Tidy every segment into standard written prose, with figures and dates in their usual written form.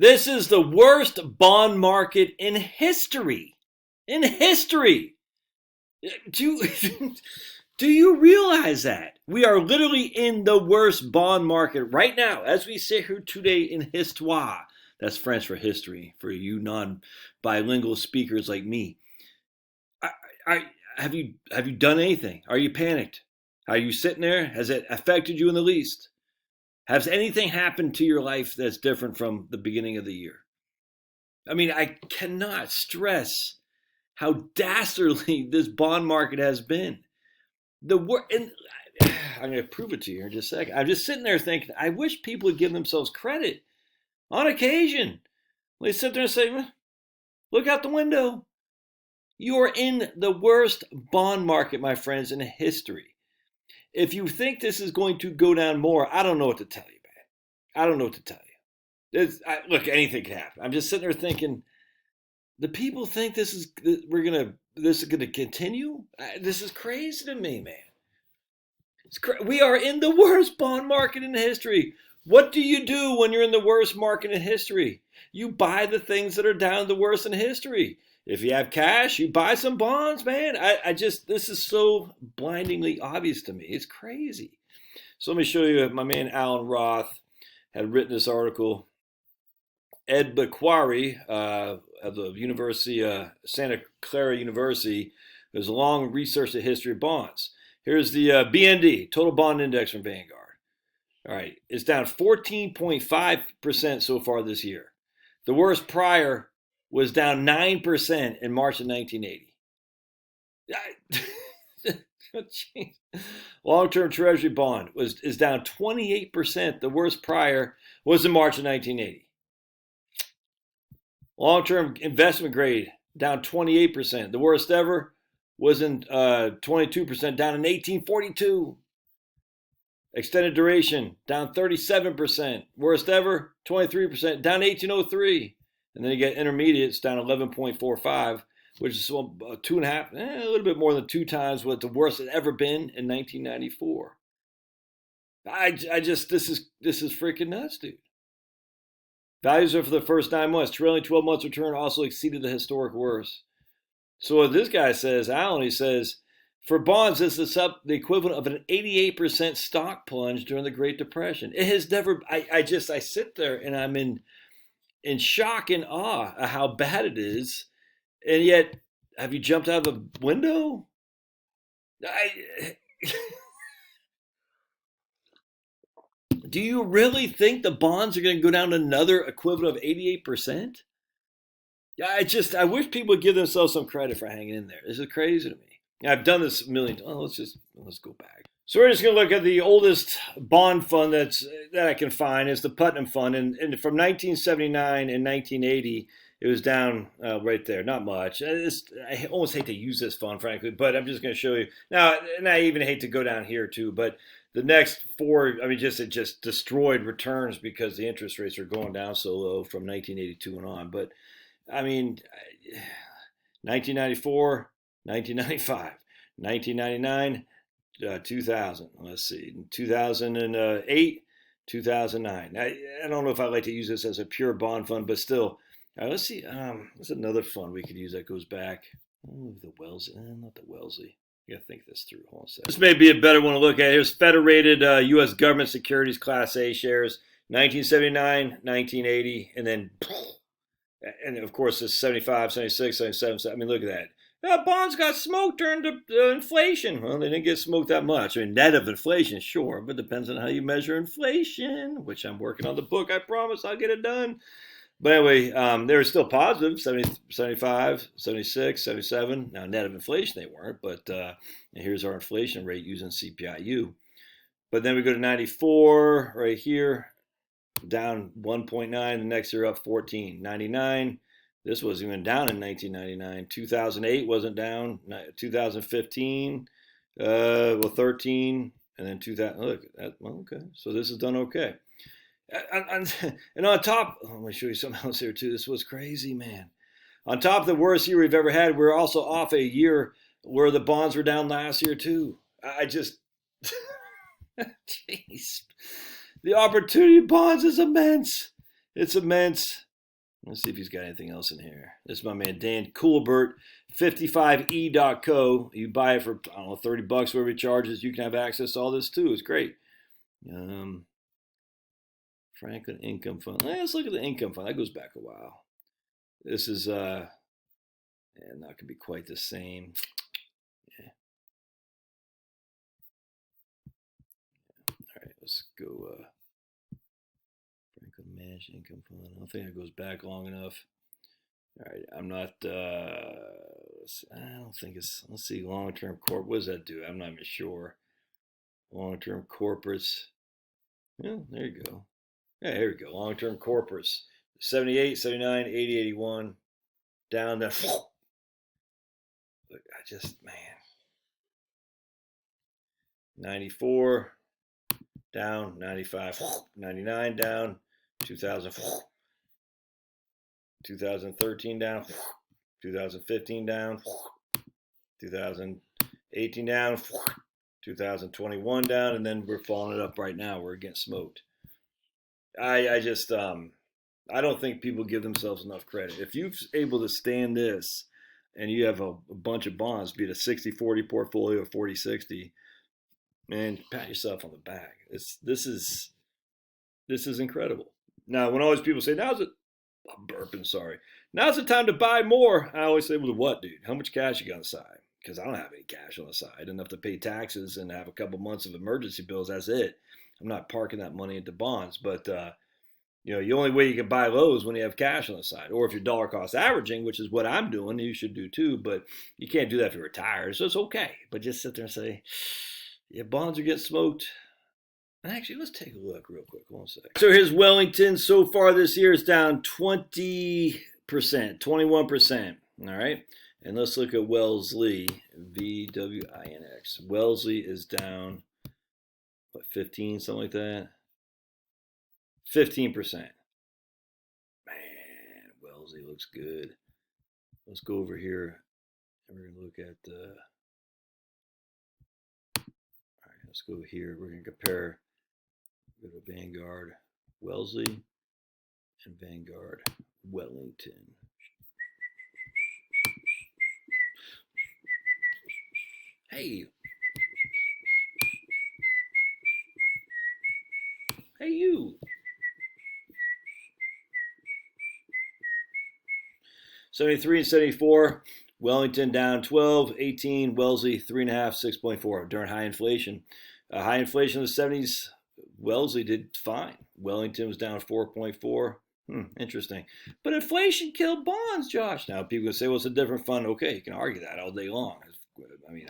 This is the worst bond market in history. In history. Do you, do you realize that? We are literally in the worst bond market right now as we sit here today in histoire. That's French for history, for you non-bilingual speakers like me. I, have you done anything? Are you panicked? Are you sitting there? Has it affected you in the least? Has anything happened to your life that's different from the beginning of the year? I mean, I cannot stress how dastardly this bond market has been. And I'm going to prove it to you in just a second. I'm just sitting there thinking, I wish people would give themselves credit on occasion. They sit there and say, look out the window. You are in the worst bond market, my friends, in history. If you think this is going to go down more, I don't know what to tell you, man. I don't know what to tell you. Look, anything can happen. I'm just sitting there thinking, the people think this is gonna continue. This is crazy to me, man. We are in the worst bond market in history. What do you do when you're in the worst market in history? You buy the things that are down the worst in history. If you have cash, you buy some bonds, man. This is so blindingly obvious to me. It's crazy. So let me show you, my man Alan Roth had written this article. Ed Bequari of the University, Santa Clara University, there's a long research the history of bonds. Here's the BND, Total Bond Index from Vanguard. All right, it's down 14.5% so far this year. The worst prior was down 9% in March of 1980. Long-term Treasury bond is down 28%. The worst prior was in March of 1980. Long-term investment grade down 28%. The worst ever was in 22%, down in 1842. Extended duration down 37%. Worst ever 23%, down 1803. And then you get intermediates down 11.45, which is 2.5, a little bit more than 2 times what the worst had ever been in 1994. This is freaking nuts, dude. Values are for the first 9 months. Trailing 12 months return also exceeded the historic worst. So what this guy says, Alan, he says, for bonds, this is the equivalent of an 88% stock plunge during the Great Depression. It has never. I sit there and I'm in shock and awe at how bad it is, and yet, have you jumped out of a window? Do you really think the bonds are going to go down another equivalent of 88%? I wish people would give themselves some credit for hanging in there. This is crazy to me. I've done this a million times. Let's go back. So we're just going to look at the oldest bond fund that I can find. Is the Putnam Fund, and from 1979 and 1980, it was down right there. Not much. I almost hate to use this fund, frankly, but I'm just going to show you now. And I even hate to go down here too. But the next 4, it just destroyed returns because the interest rates are going down so low from 1982 and on. But I mean, 1994, 1995, 1999. 2000. Let's see, 2008, 2009. I don't know if I like to use this as a pure bond fund, but still. Let's see. There's another fund we could use that goes back. The Wellesley, not the Wellesley. You gotta think this through. Hold on a second. This may be a better one to look at. Here's Federated U.S. Government Securities Class A shares, 1979, 1980, and then, and of course, it's 75, 76, 77. I mean, look at that. Bonds got smoked during the inflation. Well, they didn't get smoked that much. I mean, net of inflation, sure, but it depends on how you measure inflation, which I'm working on the book. I promise I'll get it done. But anyway, they were still positive, 70, 75, 76, 77. Now, net of inflation, they weren't, but here's our inflation rate using CPIU. But then we go to 94 right here, down 1.9. The next year up 14. 99. This wasn't even down in 1999. 2008 wasn't down. 2015, 13, and then 2000. Look, okay. So this is done okay. And on top, let me show you something else here too. This was crazy, man. On top of the worst year we've ever had, we're also off a year where the bonds were down last year too. Jeez. The opportunity bonds is immense. It's immense. Let's see if he's got anything else in here. This is my man Dan Coolbert, 55e.co. You buy it for, I don't know, $30, whatever he charges. You can have access to all this too. It's great. Franklin Income Fund. Let's look at the Income Fund. That goes back a while. This is not going to be quite the same. Yeah. All right, let's go. Franklin Managed Income Fund. I don't think it goes back long enough. All right, I'm not. I don't think it's. Let's see, long-term corp. What does that do? I'm not even sure. Long-term corporates. Yeah, there you go. Yeah, here we go. Long-term corporates. 78, 79, 80, 81. Down to. Look, I just, man. 94. Down. 95. 99 down. 2000. 2013 down. 2015 down. 2018 down. 2021 down. And then we're following it up right now. We're getting smoked. I just I don't think people give themselves enough credit. If you're able to stand this and you have a bunch of bonds, be it a 60-40 portfolio, 40-60, man, pat yourself on the back. This is incredible. Now, when all these people say, I'm burping, sorry. Now's the time to buy more. I always say, well, what, dude? How much cash you got on the side? Because I don't have any cash on the side. Enough to pay taxes and have a couple months of emergency bills. That's it. I'm not parking that money into bonds. But, the only way you can buy low is when you have cash on the side. Or if you're dollar cost averaging, which is what I'm doing, you should do too. But you can't do that if you're retired. So it's okay. But just sit there and say, yeah, bonds are getting smoked. Actually, let's take a look real quick. 1 second. So here's Wellington. So far this year is down 20%, 21%. All right. And let's look at Wellesley, VWINX. Wellesley is down, 15, something like that? 15%. Man, Wellesley looks good. Let's go over here and we're going to look at all right, let's go here. We're going to compare. Go to Vanguard, Wellesley, and Vanguard, Wellington. Hey. Hey, you. 73 and 74. Wellington down 12, 18. Wellesley 3.5, 6.4 during high inflation. High inflation in the 70s. Wellesley did fine. Wellington was down 4.4. Interesting. But inflation killed bonds, Josh. Now people can say, well, it's a different fund. Okay, you can argue that all day long. I mean,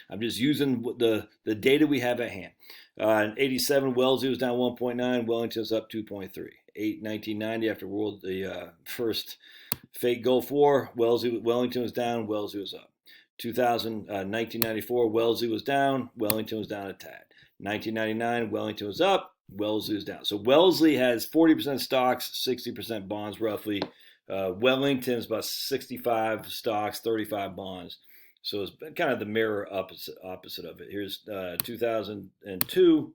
I'm just using the data we have at hand. In 87, Wellesley was down 1.9. Wellington was up 2.3. 1990, after the first fake Gulf War, Wellington was down. Wellesley was up. 1994, Wellesley was down. Wellington was down a tad. 1999, Wellington was up. Wellesley was down. So Wellesley has 40% stocks, 60% bonds, roughly. Wellington's about 65 stocks, 35 bonds. So it's kind of the mirror opposite of it. Here's 2002.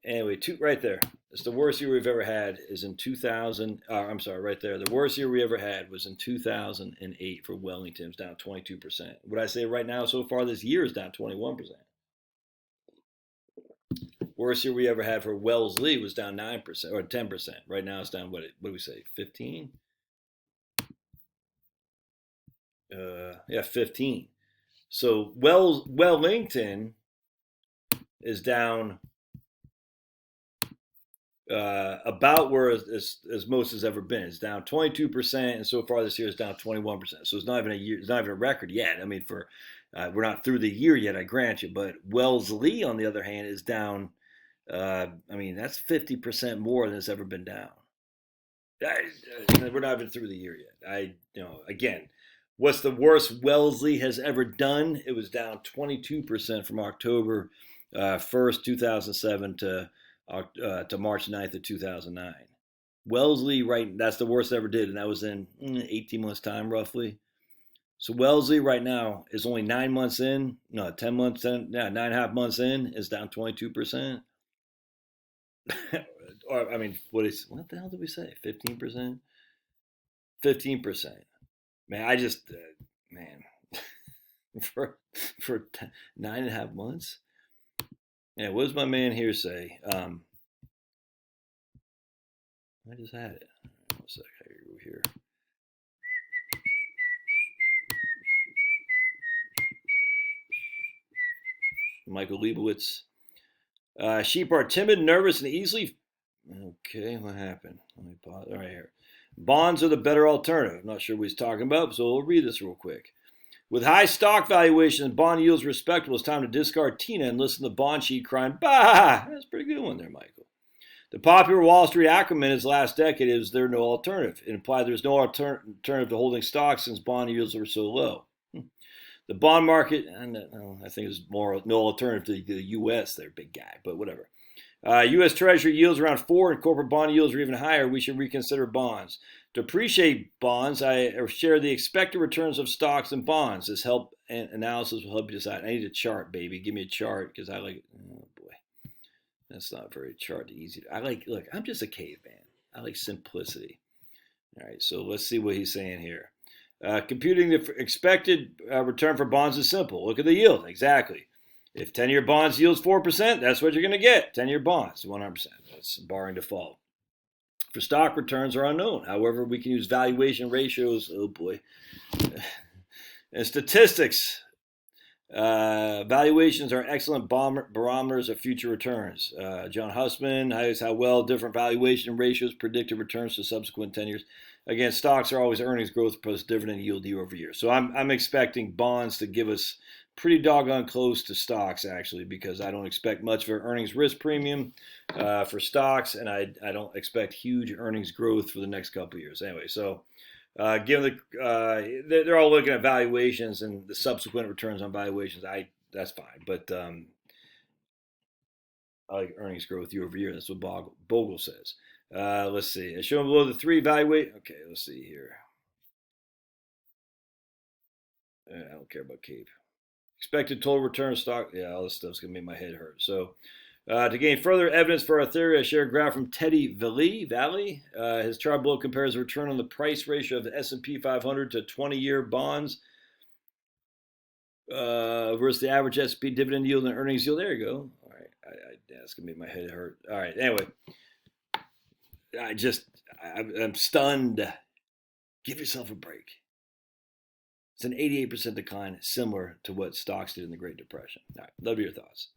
Anyway, right there. It's the worst year we've ever had is in 2000. I'm sorry, right there. The worst year we ever had was in 2008 for Wellington. It was down 22%. What I say right now so far this year is down 21%. Worst year we ever had for Wellesley was down 9% or 10%. Right now it's down, what do we say, 15? Yeah, 15. So Wellington is down about where as most has ever been. It's down 22%, and so far this year it's down 21%. So it's not even a year. It's not even a record yet. I mean, we're not through the year yet, I grant you. But Wellesley, on the other hand, is down. I mean, that's 50% more than it's ever been down. We're not even through the year yet. Again, what's the worst Wellesley has ever done? It was down 22% from October 1st, 2007 to March 9th of 2009. Wellesley, right, that's the worst it ever did, and that was in 18 months' time, roughly. So Wellesley right now is only 9 months in, 10 months in, 9.5 months in, is down 22%. Or, I mean, what the hell did we say? 15%? 15%. Man, I just, man, for 9.5 months. Yeah, what does my man here say? I just had it. One sec, I gotta go here. Michael Leibowitz. Sheep are timid, nervous, and easily. Okay, what happened? Let me pause. All right, here. Bonds are the better alternative. I'm not sure what he's talking about, so we'll read this real quick. With high stock valuations and bond yields respectable, it's time to discard Tina and listen to the bond sheet crying, bah! That's a pretty good one there, Michael. The popular Wall Street acronym in its last decade is there no alternative. It implied there's no alternative to holding stocks since bond yields were so low. The bond market, I think is more no alternative to the U.S. They're a big guy, but whatever. U.S. Treasury yields around 4 and corporate bond yields are even higher. We should reconsider bonds. To appreciate bonds, I share the expected returns of stocks and bonds. This help and analysis will help you decide. I need a chart, baby. Give me a chart because I like. Oh boy, that's not very chart easy. I like. Look, I'm just a caveman. I like simplicity. All right, so let's see what he's saying here. Computing the expected return for bonds is simple. Look at the yield. Exactly. If 10-year bonds yields 4%, that's what you're going to get. 10-year bonds, 100%. That's barring default. For stock, returns are unknown. However, we can use valuation ratios. Oh boy. And statistics. Valuations are excellent barometers of future returns. John Hussman highlights how well different valuation ratios predicted returns to subsequent 10 years. Again, stocks are always earnings growth plus dividend yield year over year. So I'm expecting bonds to give us pretty doggone close to stocks, actually, because I don't expect much of an earnings risk premium for stocks, and I don't expect huge earnings growth for the next couple of years. Anyway, so given they're all looking at valuations and the subsequent returns on valuations, that's fine. But I like earnings growth year over year. That's what Bogle says. Let's see. Show them below the 3 valuate. Okay, let's see here. I don't care about CAPE. Expected total return of stock. Yeah, all this stuff's going to make my head hurt. So, to gain further evidence for our theory, I share a graph from Teddy Valley. His chart below compares the return on the price ratio of the S&P 500 to 20-year bonds versus the average S&P dividend yield and earnings yield. There you go. All right. That's going to make my head hurt. All right. Anyway, I'm stunned. Give yourself a break. It's an 88% decline, similar to what stocks did in the Great Depression. All right, love your thoughts.